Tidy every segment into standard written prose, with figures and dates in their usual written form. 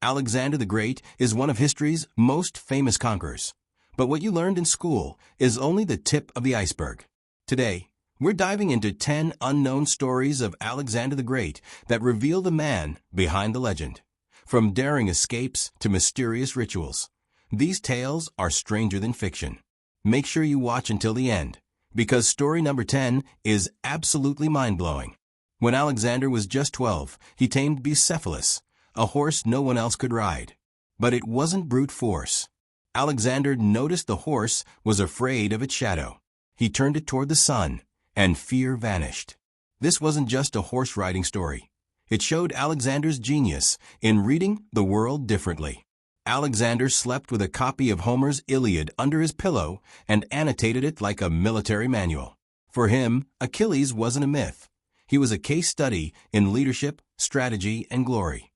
Alexander the Great is one of history's most famous conquerors. But what you learned in school is only the tip of the iceberg. Today, we're diving into 10 unknown stories of Alexander the Great that reveal the man behind the legend. From daring escapes to mysterious rituals, these tales are stranger than fiction. Make sure you watch until the end, because story number 10 is absolutely mind-blowing. When Alexander was just 12, he tamed Bucephalus, a horse no one else could ride. But it wasn't brute force. Alexander noticed the horse was afraid of its shadow. He turned it toward the sun, and fear vanished. This wasn't just a horse-riding story. It showed Alexander's genius in reading the world differently. Alexander slept with a copy of Homer's Iliad under his pillow and annotated it like a military manual. For him, Achilles wasn't a myth. He was a case study in leadership, strategy, and glory.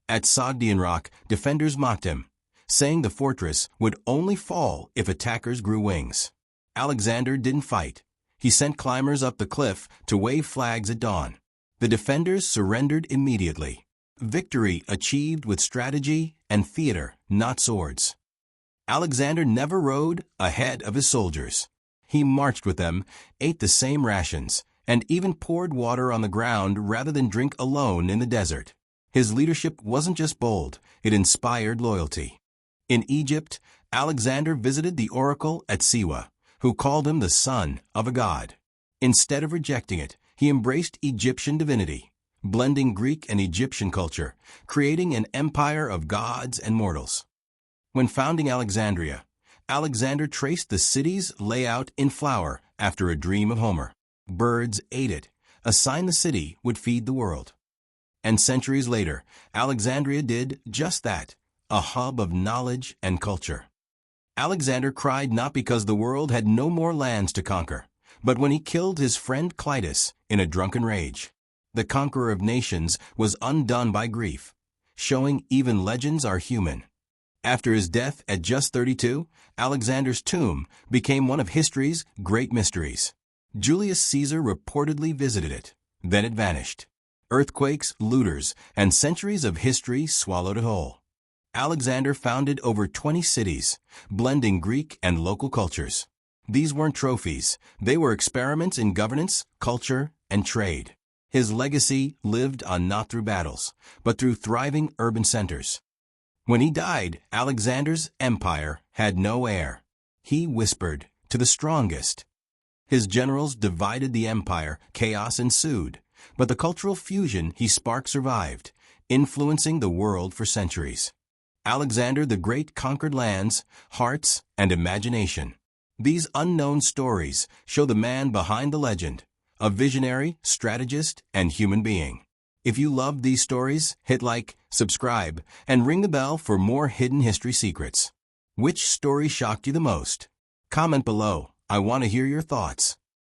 At Sogdian Rock, defenders mocked him, saying the fortress would only fall if attackers grew wings. Alexander didn't fight. He sent climbers up the cliff to wave flags at dawn. The defenders surrendered immediately. Victory achieved with strategy and theater, not swords. Alexander never rode ahead of his soldiers. He marched with them, ate the same rations, and even poured water on the ground rather than drink alone in the desert. His leadership wasn't just bold, it inspired loyalty. In Egypt, Alexander visited the oracle at Siwa, who called him the son of a god. Instead of rejecting it, he embraced Egyptian divinity, blending Greek and Egyptian culture, creating an empire of gods and mortals. When founding Alexandria, Alexander traced the city's layout in flower after a dream of Homer. Birds ate it, a sign the city would feed the world. And centuries later, Alexandria did just that, a hub of knowledge and culture. Alexander cried not because the world had no more lands to conquer, but when he killed his friend Clitus in a drunken rage. The conqueror of nations was undone by grief, showing even legends are human. After his death at just 32, Alexander's tomb became one of history's great mysteries. Julius Caesar reportedly visited it, then it vanished. Earthquakes, looters, and centuries of history swallowed it whole. Alexander founded over 20 cities, blending Greek and local cultures. These weren't trophies, they were experiments in governance, culture, and trade. His legacy lived on not through battles, but through thriving urban centers. When he died, Alexander's empire had no heir. He whispered to the strongest. His generals divided the empire, chaos ensued, but the cultural fusion he sparked survived, influencing the world for centuries. Alexander the Great conquered lands, hearts, and imagination. These unknown stories show the man behind the legend, a visionary, strategist, and human being. If you loved these stories, hit like, subscribe, and ring the bell for more hidden history secrets. Which story shocked you the most? Comment below. I want to hear your thoughts.